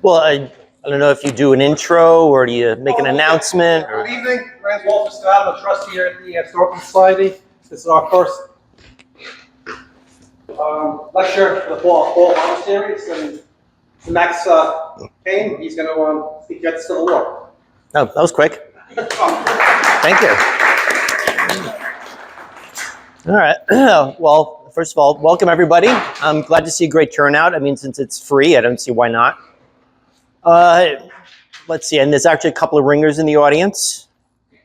Well, I don't know if you do an intro or do you make an announcement? Good evening. My name's Walter Scott. I'm a trustee here at the Historical Society. This is our first lecture for the fall honor series. And Max Kane, he's going to speak about the Civil War. Oh, that was quick. Thank you. All right. Well, first of all, welcome everybody. I'm glad to see a great turnout. I mean, since it's free, I don't see why not. Let's see, and there's actually a couple of ringers in the audience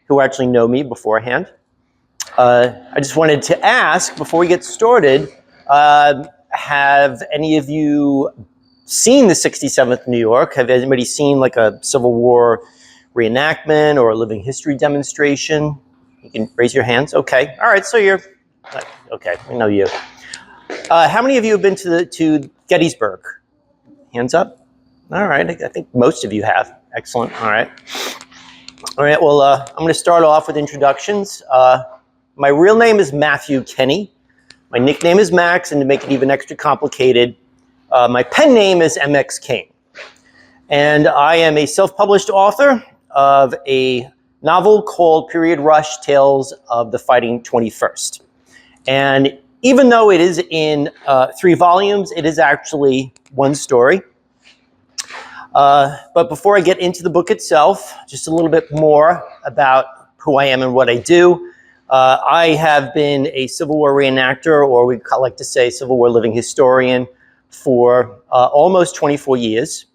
who actually know me beforehand. I just wanted to ask, before we get started, have any of you seen the 67th New York? Have anybody seen like a Civil War reenactment or a living history demonstration? You can raise your hands. Okay. All right. So you're okay. We know you. How many of you have been to Gettysburg? Hands up. All right. I think most of you have. Excellent. All right. All right. Well, I'm going to start off with introductions. My real name is Matthew Kenny. My nickname is Max, and to make it even extra complicated, my pen name is MX Kane. And I am a self-published author of a novel called Period Rush: Tales of the Fighting 21st. And even though it is in 3 volumes, it is actually one story. But before I get into the book itself, just a little bit more about who I am and what I do. I have been a Civil War reenactor, or we like to say Civil War living historian, for almost 24 years.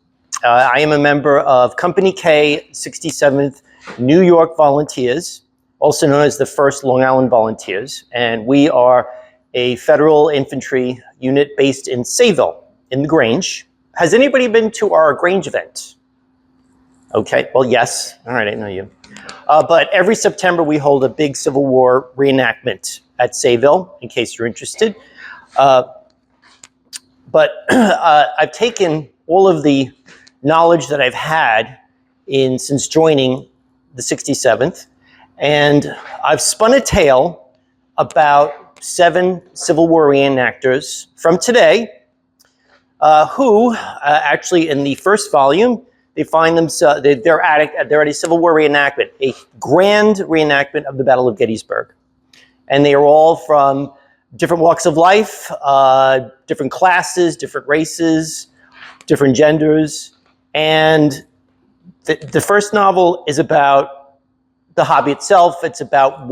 I am a member of Company K, 67th New York Volunteers, also known as the 1st Long Island Volunteers. And we are a federal infantry unit based in Sayville, in the Grange. Has anybody been to our Grange event? Okay, well, yes. All right, I know you. But every September, we hold a big Civil War reenactment at Sayville, in case you're interested. But I've taken all of the knowledge that I've had since joining the 67th, and I've spun a tale about 7 Civil War reenactors from today, who actually in the first volume, they find themselves, they're at a Civil War reenactment, a grand reenactment of the Battle of Gettysburg. And they are all from different walks of life, different classes, different races, different genders. And the first novel is about the hobby itself. It's about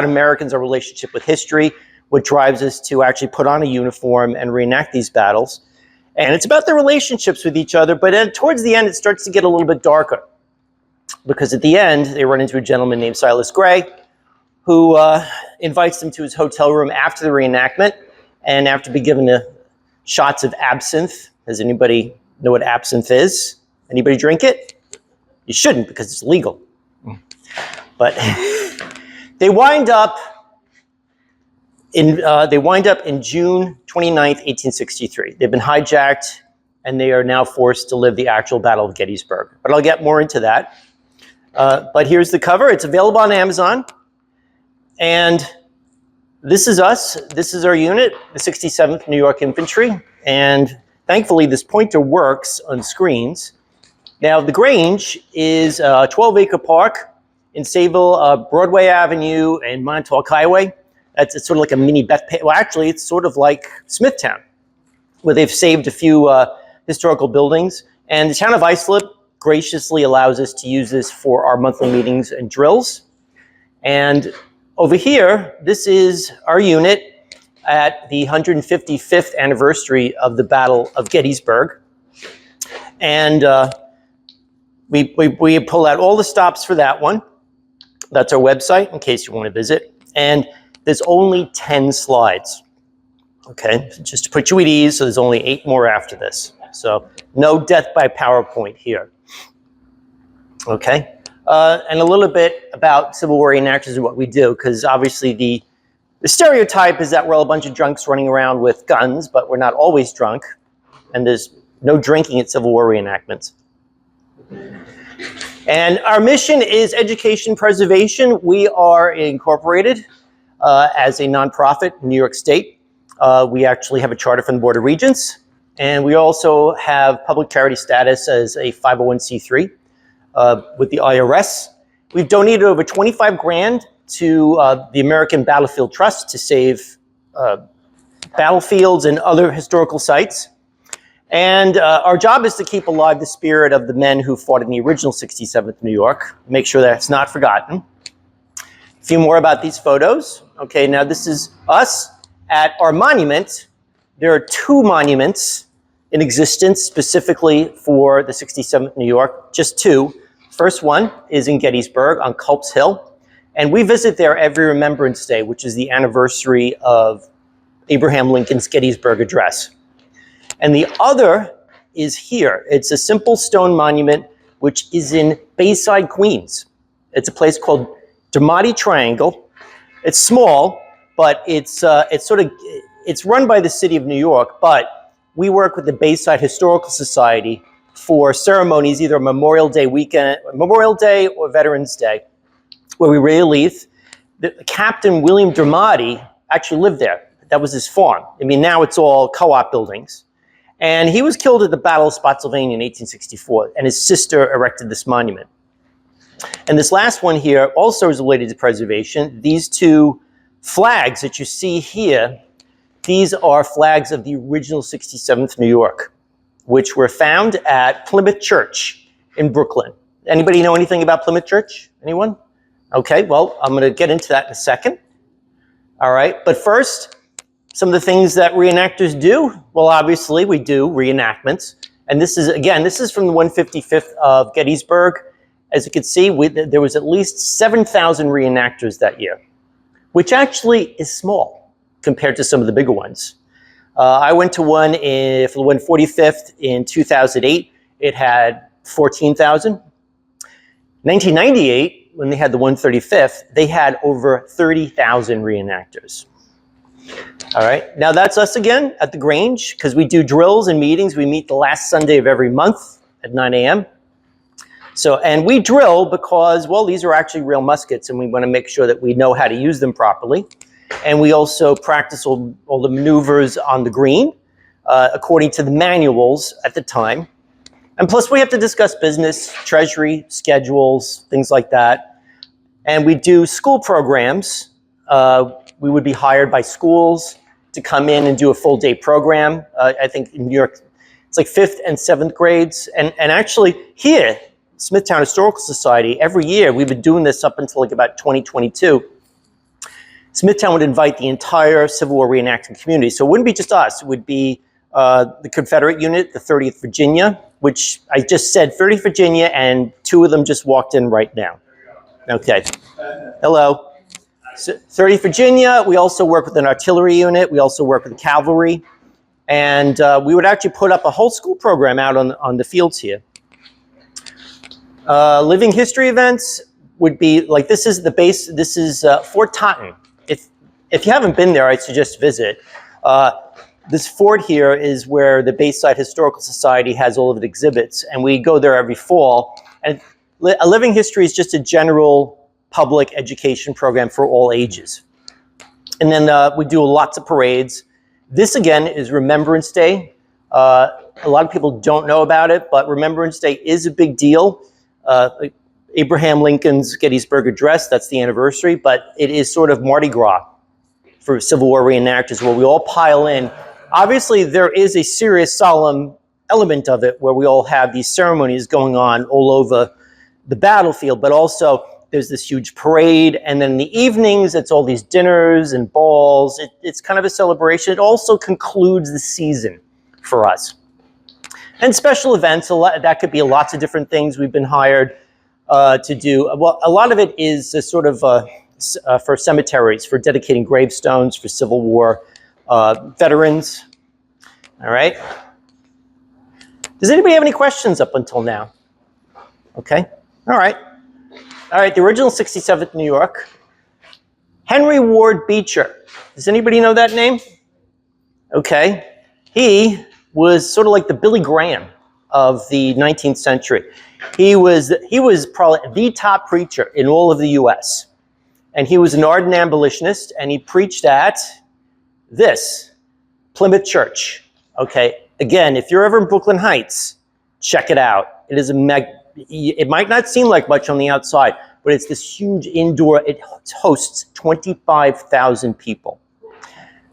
Americans, our relationship with history, what drives us to actually put on a uniform and reenact these battles. And it's about their relationships with each other, but then towards the end, it starts to get a little bit darker. Because at the end, they run into a gentleman named Silas Gray, who invites them to his hotel room after the reenactment, and after being given shots of absinthe. Does anybody know what absinthe is? Anybody drink it? You shouldn't, because it's legal. But they wind up in June 29th, 1863. They've been hijacked, and they are now forced to live the actual Battle of Gettysburg. But I'll get more into that. But here's the cover. It's available on Amazon. And this is us. This is our unit, the 67th New York Infantry. And thankfully, this pointer works on screens. Now, the Grange is a 12-acre park in Sayville, Broadway Avenue and Montauk Highway. It's sort of like a mini Bethpage. Well, actually, it's sort of like Smithtown, where they've saved a few historical buildings. And the town of Islip graciously allows us to use this for our monthly meetings and drills. And over here, this is our unit at the 155th anniversary of the Battle of Gettysburg. And we pull out all the stops for that one. That's our website, in case you want to visit. And there's only 10 slides, okay? Just to put you at ease, so there's only 8 more after this. So no death by PowerPoint here, okay? And a little bit about Civil War reenactors and what we do, because obviously the stereotype is that we're all a bunch of drunks running around with guns, but we're not always drunk, and there's no drinking at Civil War reenactments. And our mission is education preservation. We are incorporated as a nonprofit in New York State. We actually have a charter from the Board of Regents. And we also have public charity status as a 501c3 with the IRS. We've donated over 25 grand to the American Battlefield Trust to save battlefields and other historical sites. And our job is to keep alive the spirit of the men who fought in the original 67th New York, make sure that's not forgotten. A few more about these photos. Okay, now this is us at our monument. There are 2 monuments in existence specifically for the 67th New York, just 2. First one is in Gettysburg on Culp's Hill. And we visit there every Remembrance Day, which is the anniversary of Abraham Lincoln's Gettysburg Address. And the other is here. It's a simple stone monument which is in Bayside, Queens. It's a place called Dermody Triangle. It's small, but it's run by the city of New York, but we work with the Bayside Historical Society for ceremonies, either Memorial Day weekend, Memorial Day or Veterans Day, where we relieve. Captain William Dermody actually lived there. That was his farm. I mean, now it's all co-op buildings. And he was killed at the Battle of Spotsylvania in 1864, and his sister erected this monument. And this last one here also is related to preservation. These 2 flags that you see here, these are flags of the original 67th New York, which were found at Plymouth Church in Brooklyn. Anybody know anything about Plymouth Church? Anyone? Okay, well, I'm going to get into that in a second. All right, but first, some of the things that reenactors do. Well, obviously, we do reenactments. And this is, again, this is from the 155th of Gettysburg. As you can see, there was at least 7,000 reenactors that year, which actually is small compared to some of the bigger ones. I went to one for the 145th in 2008. It had 14,000. 1998, when they had the 135th, they had over 30,000 reenactors. All right, now that's us again at the Grange, because we do drills and meetings. We meet the last Sunday of every month at 9 a.m. So, and we drill because, well, these are actually real muskets, and we want to make sure that we know how to use them properly. And we also practice all the maneuvers on the green, according to the manuals at the time. And plus, we have to discuss business, treasury, schedules, things like that. And we do school programs. We would be hired by schools to come in and do a full day program. I think in New York, it's like 5th and 7th grades. And actually here, Smithtown Historical Society, every year, we've been doing this up until like about 2022. Smithtown would invite the entire Civil War reenactment community. So it wouldn't be just us. It would be the Confederate unit, the 30th Virginia, which I just said 30th Virginia, and 2 of them just walked in right now. Okay. Hello. So 30th Virginia, we also work with an artillery unit. We also work with cavalry. And we would actually put up a whole school program out on the fields here. Living history events would be, like this is the base, this is Fort Totten. If you haven't been there, I suggest visit. This fort here is where the Bayside Historical Society has all of its exhibits, and we go there every fall. And a living history is just a general public education program for all ages. And then we do lots of parades. This, again, is Remembrance Day. A lot of people don't know about it, but Remembrance Day is a big deal. Abraham Lincoln's Gettysburg Address, that's the anniversary, but it is sort of Mardi Gras for Civil War reenactors, where we all pile in. Obviously, there is a serious, solemn element of it where we all have these ceremonies going on all over the battlefield, but also there's this huge parade, and then in the evenings, it's all these dinners and balls. It's kind of a celebration. It also concludes the season for us. And special events, that could be lots of different things we've been hired to do. Well, a lot of it is sort of for cemeteries, for dedicating gravestones for Civil War veterans. All right. Does anybody have any questions up until now? Okay. All right. All right, the original 67th New York. Henry Ward Beecher. Does anybody know that name? Okay. He was sort of like the Billy Graham of the 19th century. He was probably the top preacher in all of the U.S. And he was an ardent abolitionist, and he preached at this Plymouth Church. Okay. again, if you're ever in Brooklyn Heights, check it out. It is it might not seem like much on the outside, but it's this huge indoor, it hosts 25,000 people.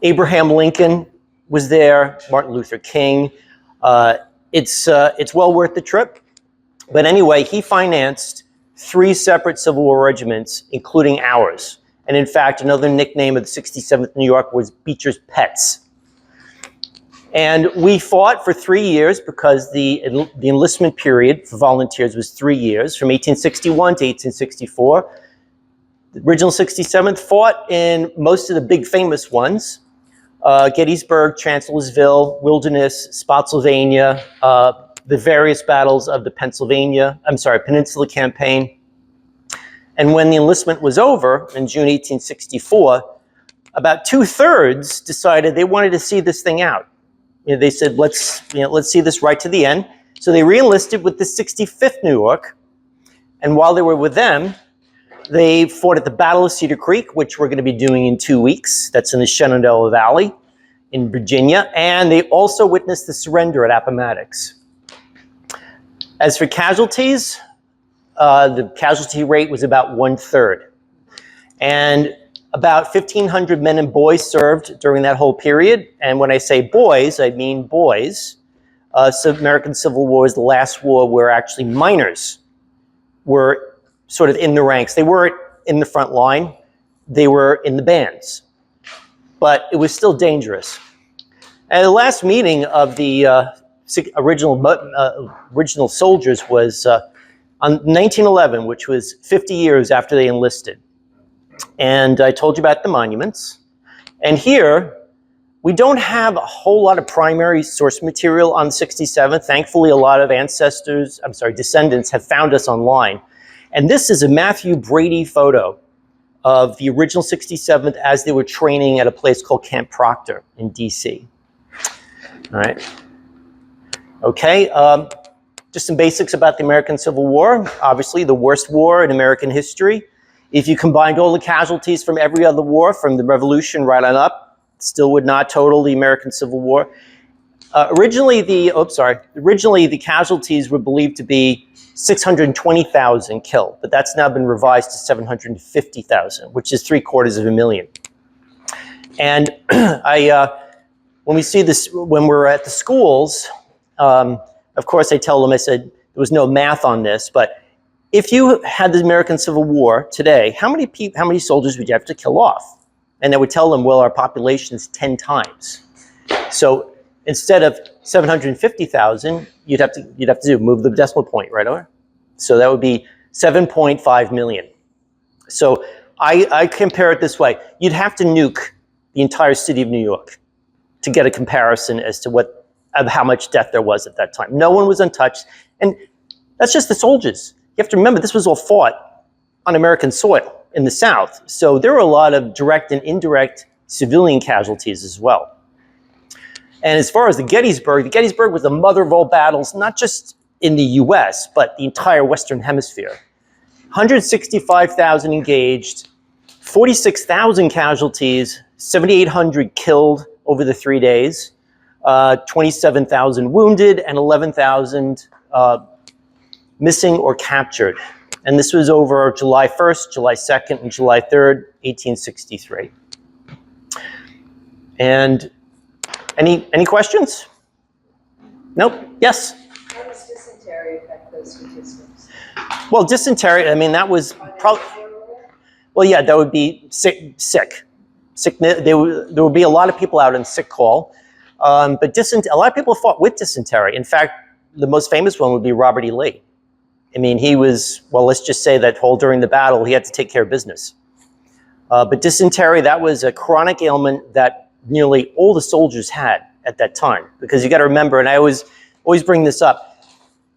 Abraham Lincoln was there, Martin Luther King. It's well worth the trip. But anyway, he financed 3 separate Civil War regiments, including ours. And in fact, another nickname of the 67th New York was Beecher's Pets. And we fought for 3 years because the enlistment period for volunteers was 3 years, from 1861 to 1864. The original 67th fought in most of the big famous ones, Gettysburg, Chancellorsville, Wilderness, Spotsylvania, the various battles of the Peninsula Campaign. And when the enlistment was over in June 1864, about 2/3 decided they wanted to see this thing out. They said, let's see this right to the end. So they re-enlisted with the 65th New York. And while they were with them, they fought at the Battle of Cedar Creek, which we're going to be doing in 2 weeks. That's in the Shenandoah Valley in Virginia. And they also witnessed the surrender at Appomattox. As for casualties, the casualty rate was about 1/3. And about 1,500 men and boys served during that whole period. And when I say boys, I mean boys. So American Civil War is the last war where actually minors were sort of in the ranks. They weren't in the front line. They were in the bands. But it was still dangerous. And the last meeting of the original soldiers was on 1911, which was 50 years after they enlisted. And I told you about the monuments. And here, we don't have a whole lot of primary source material on the 67th. Thankfully, a lot of descendants have found us online. And this is a Matthew Brady photo of the original 67th as they were training at a place called Camp Proctor in DC. All right. Okay, just some basics about the American Civil War. Obviously, the worst war in American history. If you combined all the casualties from every other war, from the Revolution right on up, still would not total the American Civil War. Originally, the casualties were believed to be 620,000 killed, but that's now been revised to 750,000, which is 750,000. And when we see this, when we're at the schools, of course I tell them, I said, there was no math on this, but if you had the American Civil War today, how many soldiers would you have to kill off? And I would tell them, well, our population is 10 times. So instead of 750,000, you'd have to move the decimal point right over. So that would be 7.5 million. So I compare it this way. You'd have to nuke the entire city of New York to get a comparison as to how much death there was at that time. No one was untouched. And that's just the soldiers. You have to remember, this was all fought on American soil in the South. So there were a lot of direct and indirect civilian casualties as well. And as far as the Gettysburg was the mother of all battles, not just in the US, but the entire Western Hemisphere. 165,000 engaged, 46,000 casualties, 7,800 killed over the 3 days, 27,000 wounded, and 11,000 missing or captured. And this was over July 1st, July 2nd, and July 3rd, 1863. And any questions? Nope. Yes? How does dysentery affect those statistics? Well, dysentery, I mean, that was probably, well, yeah, that would be sick. There would be a lot of people out on sick call. But a lot of people fought with dysentery. In fact, the most famous one would be Robert E. Lee. I mean, he was, well, let's just say that during the battle, he had to take care of business. But dysentery, that was a chronic ailment that nearly all the soldiers had at that time. Because you got to remember, and I always bring this up,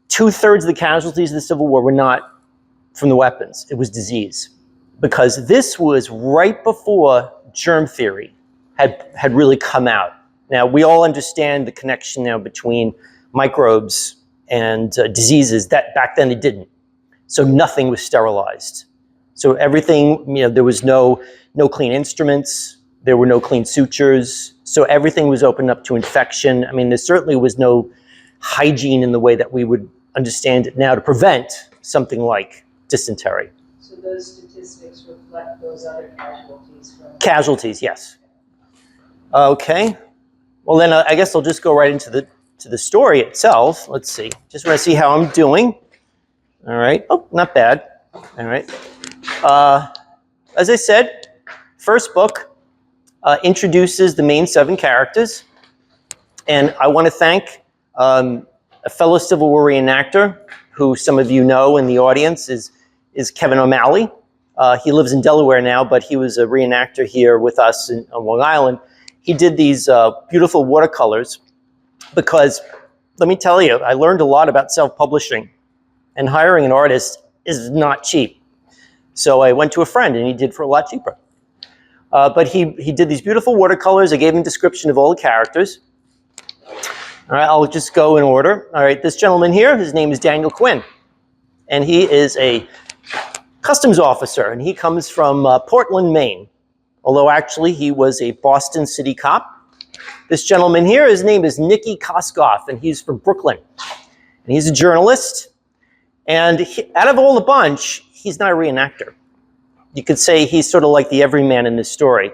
2/3 of the casualties of the Civil War were not from the weapons. It was disease. Because this was right before germ theory had really come out. Now, we all understand the connection now between microbes and diseases that back then it didn't. So nothing was sterilized. So everything, there was no clean instruments. There were no clean sutures. So everything was opened up to infection. I mean, there certainly was no hygiene in the way that we would understand it now to prevent something like dysentery. So those statistics reflect those other casualties from. Casualties, yes. Okay. Well, then I guess I'll just go right into the story itself. Let's see. Just want to see how I'm doing. All right. Oh, not bad. All right. As I said, first book introduces the main 7 characters. And I want to thank a fellow Civil War reenactor who some of you know in the audience is Kevin O'Malley. He lives in Delaware now, but he was a reenactor here with us on Long Island. He did these beautiful watercolors because, let me tell you, I learned a lot about self-publishing, and hiring an artist is not cheap. So I went to a friend, and he did for a lot cheaper. But he did these beautiful watercolors. I gave him a description of all the characters. All right, I'll just go in order. All right, this gentleman here, his name is Daniel Quinn, and he is a customs officer, and he comes from Portland, Maine, although actually he was a Boston City cop. This gentleman here, his name is Nicky Koskoff, and he's from Brooklyn, and he's a journalist, and out of all the bunch, he's not a reenactor. You could say he's sort of like the everyman in this story.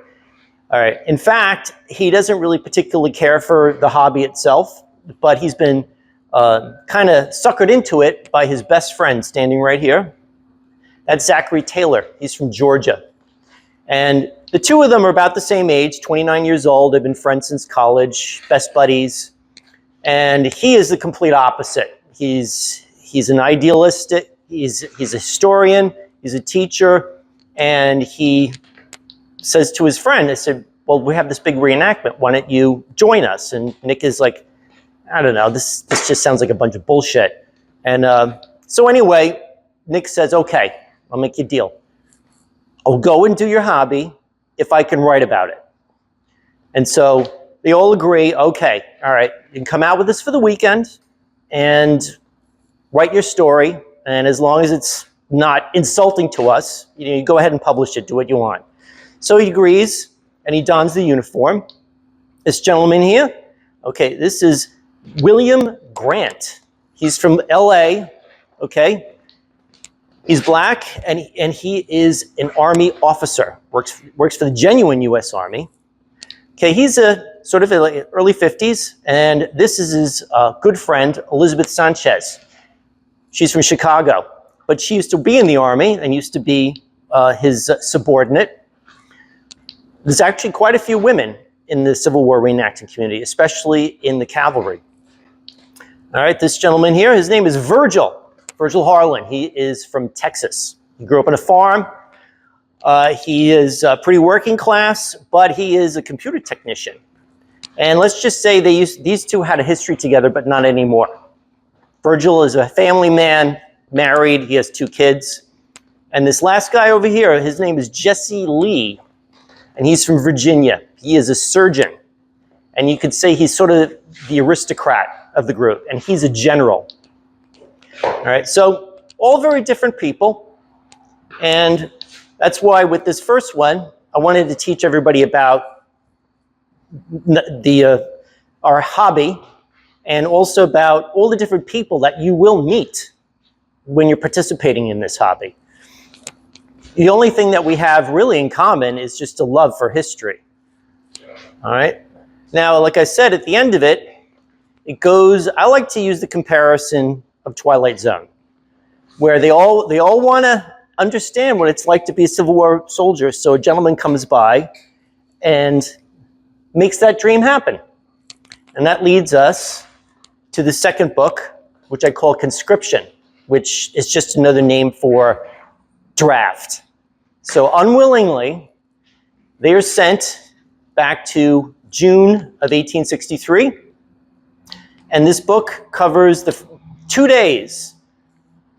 All right. In fact, he doesn't really particularly care for the hobby itself, but he's been kind of suckered into it by his best friend standing right here. That's Zachary Taylor. He's from Georgia. And the two of them are about the same age, 29 years old. They've been friends since college, best buddies. And he is the complete opposite. He's an idealist. He's a historian. He's a teacher. And he says to his friend, I said, well, we have this big reenactment. Why don't you join us? And Nick is like, I don't know, this just sounds like a bunch of bullshit. And so anyway, Nick says, okay, I'll make you a deal. I'll go and do your hobby if I can write about it. And so they all agree, okay, all right, you can come out with us for the weekend and write your story. And as long as it's not insulting to us, you go ahead and publish it, do what you want. So he agrees, and he dons the uniform. This gentleman here, okay, this is William Grant. He's from LA, okay? He's black, and he is an Army officer, works for the genuine U.S. Army. Okay, he's a sort of early 50s, and this is his good friend, Elizabeth Sanchez. She's from Chicago, but she used to be in the Army and used to be his subordinate. There's actually quite a few women in the Civil War reenacting community, especially in the cavalry. All right, this gentleman here, his name is Virgil Harlan. He is from Texas. He grew up on a farm. He is pretty working class, but he is a computer technician. And let's just say these two had a history together, but not anymore. Virgil is a family man, married. He has 2 kids. And this last guy over here, his name is Jesse Lee. And he's from Virginia. He is a surgeon. And you could say he's sort of the aristocrat of the group. And he's a general. All right, so all very different people. And that's why with this first one, I wanted to teach everybody about our hobby and also about all the different people that you will meet when you're participating in this hobby. The only thing that we have really in common is just a love for history. All right. Now, like I said, at the end of it, it goes, I like to use the comparison of Twilight Zone, where they all want to understand what it's like to be a Civil War soldier. So a gentleman comes by and makes that dream happen. And that leads us to the second book, which I call Conscription, which is just another name for draft. So unwillingly, they are sent back to June of 1863. And this book covers the 2 days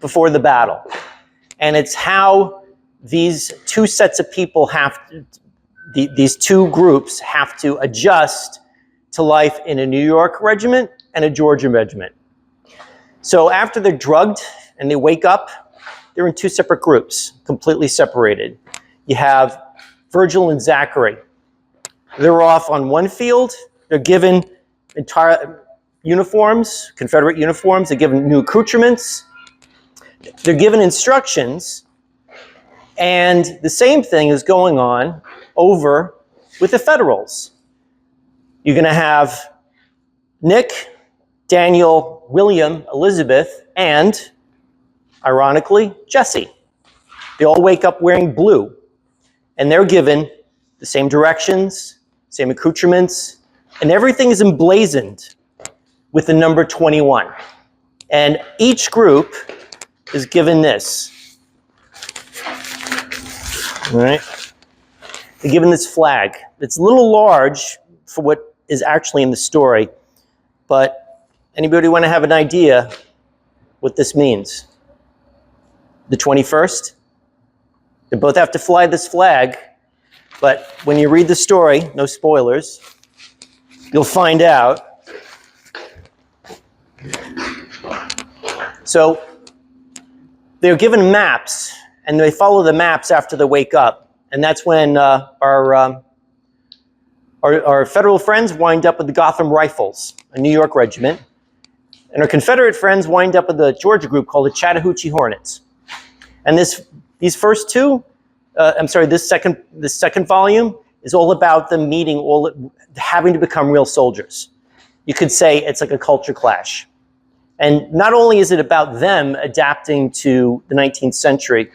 before the battle. And it's how these two sets of people these two groups have to adjust to life in a New York regiment and a Georgia regiment. So after they're drugged and they wake up, they're in 2 separate groups, completely separated. You have Virgil and Zachary. they're off on one field. They're given entire uniforms, Confederate uniforms. They're given new accoutrements. They're given instructions. And the same thing is going on over with the Federals. You're going to have Nick, Daniel, William, Elizabeth, and, ironically, Jesse. They all wake up wearing blue, and they're given the same directions, same accoutrements, and everything is emblazoned with the number 21. And each group is given this. All right? They're given this flag. It's a little large for what is actually in the story, but anybody want to have an idea what this means? The 21st? They both have to fly this flag, but when you read the story, no spoilers, you'll find out. So they're given maps, and they follow the maps after they wake up, and that's when our Federal friends wind up with the Gotham Rifles, a New York regiment, and our Confederate friends wind up with the Georgia group called the Chattahoochee Hornets. And these first two, this second volume is all about them having to become real soldiers. You could say it's like a culture clash. And not only is it about them adapting to the 19th century,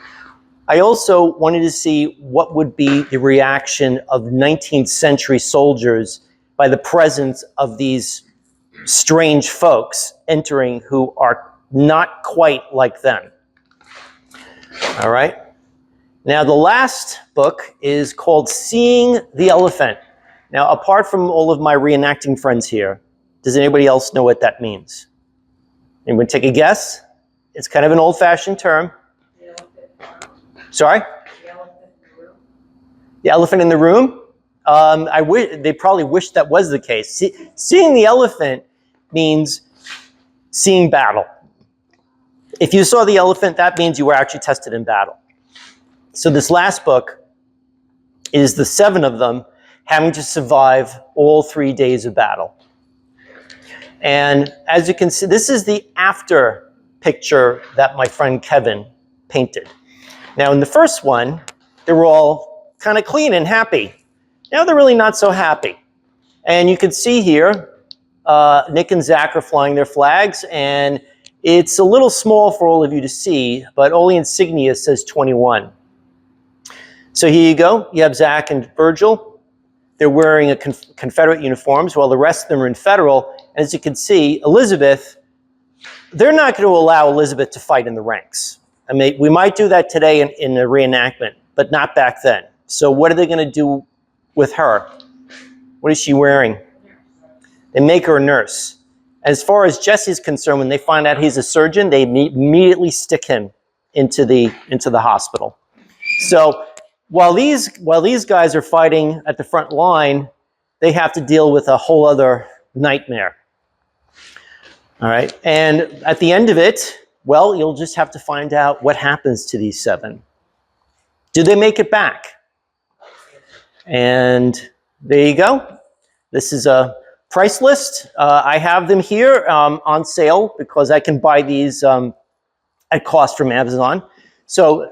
I also wanted to see what would be the reaction of 19th century soldiers by the presence of these strange folks entering who are not quite like them. All right. Now, the last book is called Seeing the Elephant. Now, apart from all of my reenacting friends here, does anybody else know what that means? Anyone take a guess? It's kind of an old-fashioned term. Sorry? The elephant in the room. The elephant in the room? They probably wish that was the case. Seeing the elephant means seeing battle. If you saw the elephant, that means you were actually tested in battle. So this last book is the 7 of them having to survive all 3 days of battle. And as you can see, this is the after picture that my friend Kevin painted. Now, in the first one, they were all kind of clean and happy. Now they're really not so happy. And you can see here, Nick and Zach are flying their flags, and it's a little small for all of you to see, but all the insignia says 21. So here you go. You have Zach and Virgil. They're wearing Confederate uniforms while the rest of them are in Federal. And as you can see, Elizabeth, they're not going to allow Elizabeth to fight in the ranks. I mean, we might do that today in a reenactment, but not back then. So what are they going to do with her? What is she wearing? They make her a nurse. As far as Jesse's concerned, when they find out he's a surgeon, they immediately stick him into the hospital. So while these guys are fighting at the front line, they have to deal with a whole other nightmare. All right, and at the end of it, well, you'll just have to find out what happens to these 7. Do they make it back? And there you go. This is a price list. I have them here on sale because I can buy these at cost from Amazon. So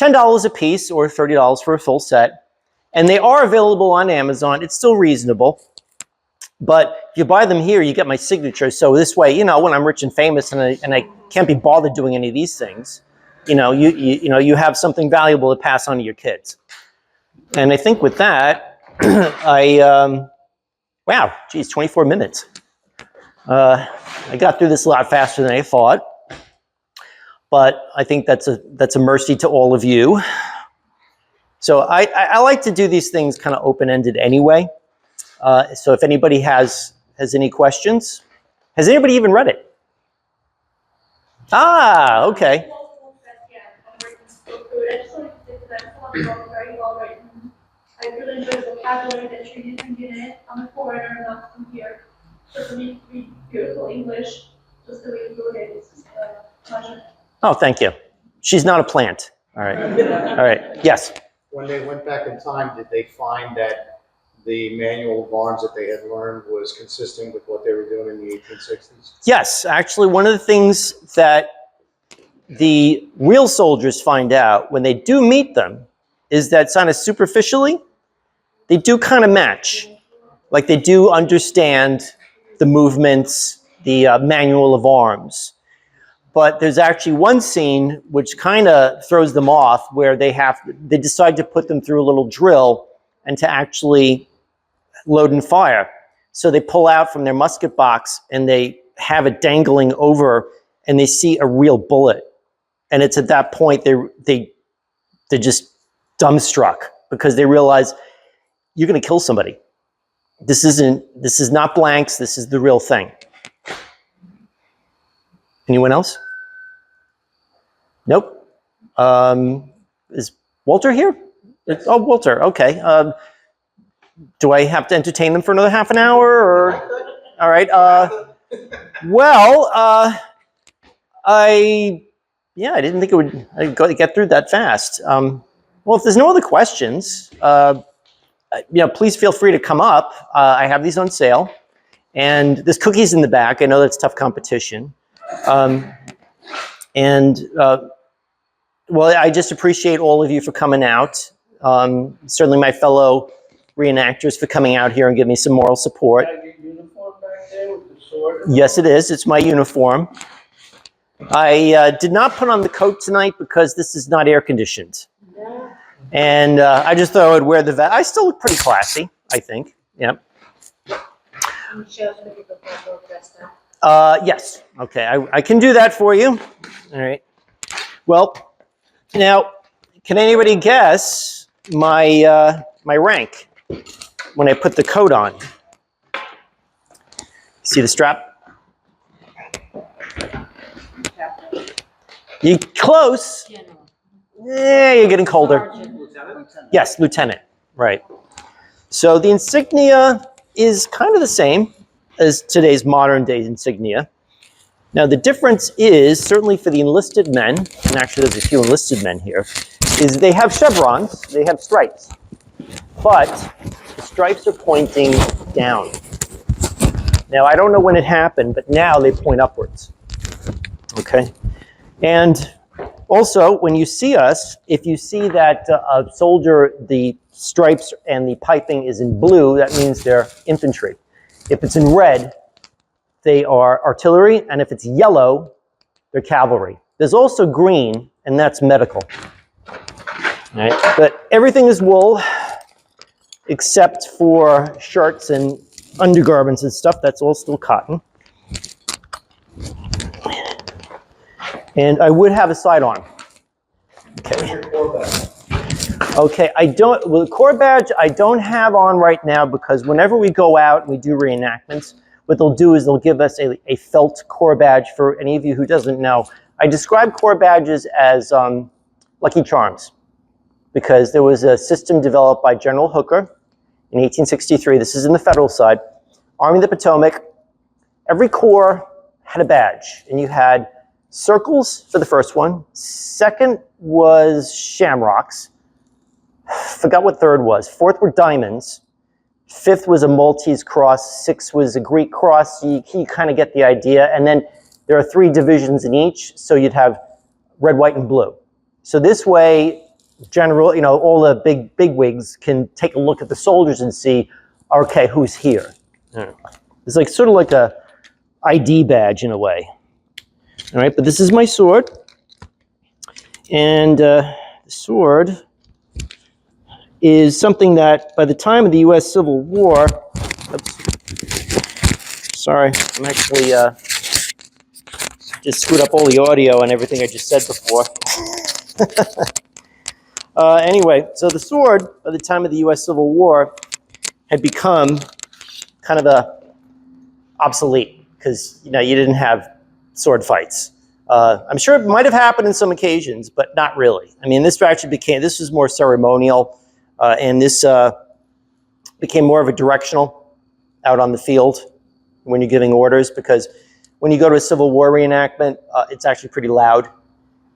$10 a piece or $30 for a full set. And they are available on Amazon. It's still reasonable. But if you buy them here, you get my signature. So this way, you know, when I'm rich and famous and I can't be bothered doing any of these things, you have something valuable to pass on to your kids. And I think with that, wow, geez, 24 minutes. I got through this a lot faster than I thought. But I think that's a mercy to all of you. So I like to do these things kind of open-ended anyway. So if anybody has any questions, has anybody even read it? Ah, okay. I really enjoy the vocabulary that you're using in it. I'm a foreigner, not from here. So for me to read beautiful English, just the way you wrote it, it's just a pleasure. Oh, thank you. She's not a plant. All right. All right. Yes. When they went back in time, did they find that the manual of arms that they had learned was consistent with what they were doing in the 1860s? Yes, actually, one of the things that the real soldiers find out when they do meet them is that kind of superficially, they do kind of match. Like they do understand the movements, the manual of arms. But there's actually one scene which kind of throws them off where they decide to put them through a little drill and to actually load and fire. So they pull out from their musket box and they have it dangling over and they see a real bullet. And it's at that point they're just dumbstruck because they realize you're going to kill somebody. This is not blanks. This is the real thing. Anyone else? Nope. Is Walter here? Oh, Walter. Okay. Do I have to entertain them for another half an hour? Or all right. Well, I didn't think I'd get through that fast. Well, if there's no other questions, please feel free to come up. I have these on sale, and there's cookies in the back. I know that's tough competition, well, I just appreciate all of you for coming out. Certainly, my fellow reenactors for coming out here and giving me some moral support. Is that your uniform back there with the sword? Yes, it is. It's my uniform. I did not put on the coat tonight because this is not air conditioned. Yeah. And I just thought I would wear the vest. I still look pretty classy, I think. Yeah. Yes. Okay. I can do that for you. All right. Well, now, can anybody guess my my rank when I put the coat on? See the strap? You close? Yeah, you're getting colder. Yes, lieutenant. Right. So the insignia is kind of the same as today's modern day insignia. Now the difference is, certainly for the enlisted men, and actually there's a few enlisted men here, is they have chevrons, they have stripes, but the stripes are pointing down. Now I don't know when it happened, but now they point upwards. Okay? And also, when you see us, if you see that a soldier, the stripes and the piping is in blue, that means they're infantry. If it's in red, they are artillery, and if it's yellow, they're cavalry. There's also green, and that's medical. All right? But everything is wool, except for shirts and undergarments and stuff. That's all still cotton. And I would have a sidearm. Okay. Okay, the Corps badge I don't have on right now because whenever we go out and we do reenactments, what they'll do is they'll give us a felt Corps badge. For any of you who doesn't know, I describe Corps badges as Lucky Charms because there was a system developed by General Hooker in 1863. This is in the federal side. Army of the Potomac. Every Corps had a badge, and you had circles for the first one. Second was shamrocks. Forgot what third was. Fourth were diamonds. Fifth was a Maltese cross. Sixth was a Greek cross. You kind of get the idea. And then there are 3 divisions in each, so you'd have red, white, and blue. So this way, all the big wigs can take a look at the soldiers and see, okay, who's here? It's like sort of like a ID badge in a way. All right, but this is my sword, and the sword is something that by the time of the U.S. Civil War, sorry, I'm actually just screwed up all the audio and everything I just said before. Anyway, so the sword, by the time of the U.S. Civil War, had become kind of obsolete because you didn't have sword fights. I'm sure it might have happened in some occasions, but not really. I mean, this was more ceremonial, and this became more of a directional out on the field when you're giving orders, because when you go to a Civil War reenactment, it's actually pretty loud,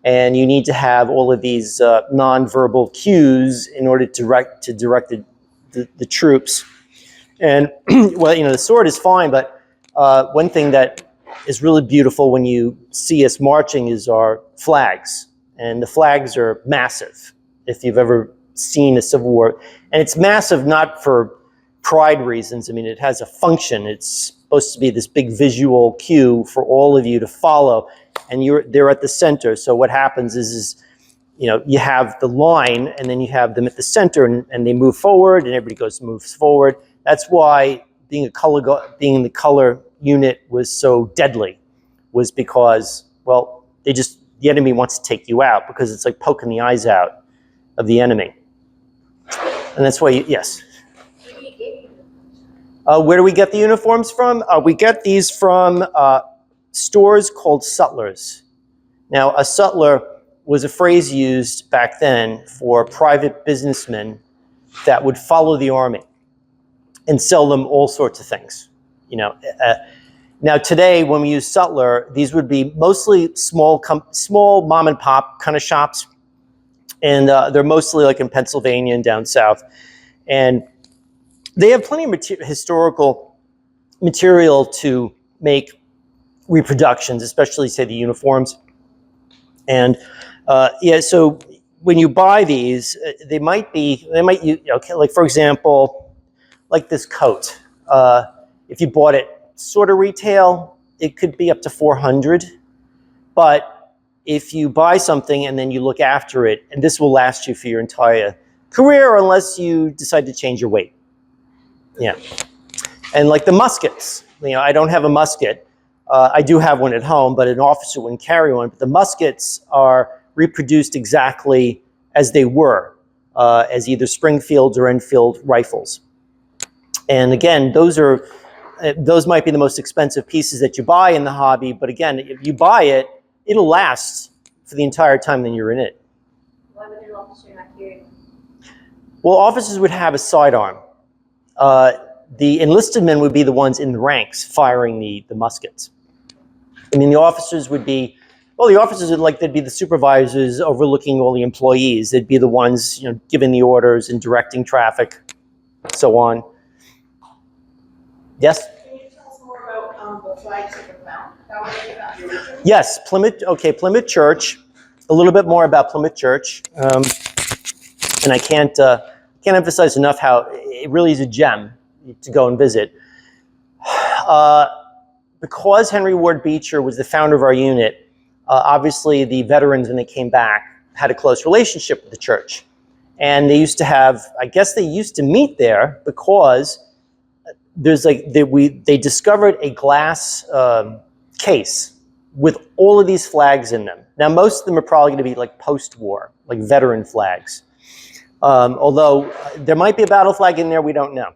and you need to have all of these nonverbal cues in order to direct the troops. And well, the sword is fine, but one thing that is really beautiful when you see us marching is our flags. And the flags are massive, if you've ever seen a Civil War. And it's massive not for pride reasons. I mean, it has a function. It's supposed to be this big visual cue for all of you to follow. And they're at the center. So what happens is you have the line, and then you have them at the center, and they move forward, and everybody moves forward. That's why being in the color unit was so deadly, was because, well, the enemy wants to take you out, because it's like poking the eyes out of the enemy. And that's why, yes. Where do we get the uniforms from? We get these from stores called sutlers. Now, a sutler was a phrase used back then for private businessmen that would follow the army and sell them all sorts of things. Now today, when we use sutler, these would be mostly small mom and pop kind of shops, and they're mostly like in Pennsylvania and down south, and they have plenty of historical material to make reproductions, especially say the uniforms. And so when you buy these, like for example, like this coat. If you bought it sort of retail, it could be up to $400. But if you buy something and then you look after it, and this will last you for your entire career, unless you decide to change your weight. Yeah. And like the muskets, I don't have a musket. I do have one at home, but an officer wouldn't carry one. But the muskets are reproduced exactly as they were, as either Springfields or Enfield rifles. And again, those might be the most expensive pieces that you buy in the hobby. But again, if you buy it, it'll last for the entire time that you're in it. Why would an officer not carry one? Well, officers would have a sidearm. The enlisted men would be the ones in the ranks firing the muskets. I mean, the officers would be, they'd be the supervisors overlooking all the employees. They'd be the ones, giving the orders and directing traffic, so on. Yes? Can you tell us more about the flags that were found? How were they found? Yes, Plymouth Church. A little bit more about Plymouth Church. And I can't emphasize enough how it really is a gem to go and visit. Because Henry Ward Beecher was the founder of our unit, obviously the veterans, when they came back, had a close relationship with the church. And they used to meet there because they discovered a glass case with all of these flags in them. Now, most of them are probably going to be like post-war, like veteran flags. Although there might be a battle flag in there, we don't know.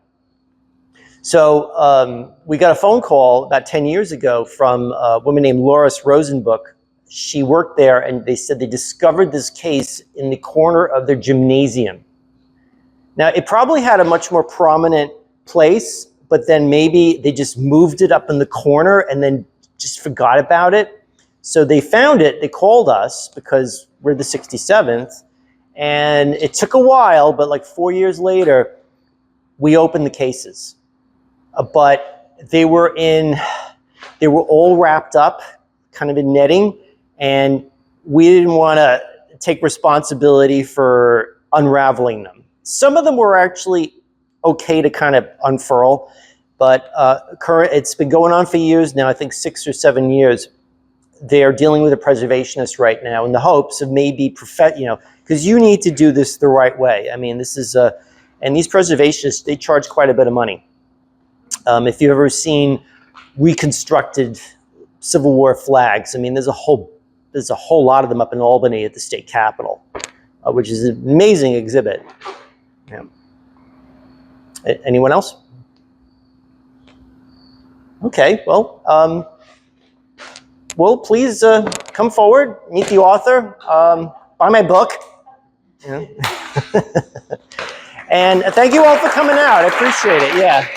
So we got a phone call about 10 years ago from a woman named Loris Rosenbuch. She worked there, and they said they discovered this case in the corner of their gymnasium. Now, it probably had a much more prominent place, but then maybe they just moved it up in the corner and then just forgot about it. So they found it, they called us because we're the 67th, and it took a while, but like 4 years later, we opened the cases. But they were all wrapped up kind of in netting, and we didn't want to take responsibility for unraveling them. Some of them were actually okay to kind of unfurl, but it's been going on for years now, I think 6 or 7 years. They're dealing with a preservationist right now in the hopes of maybe, because you need to do this the right way. I mean, and these preservationists, they charge quite a bit of money. If you've ever seen reconstructed Civil War flags, I mean, there's a whole lot of them up in Albany at the state capitol, which is an amazing exhibit. Yeah. Anyone else? Okay, well, please come forward, meet the author, buy my book. Yeah. And thank you all for coming out. I appreciate it. Yeah.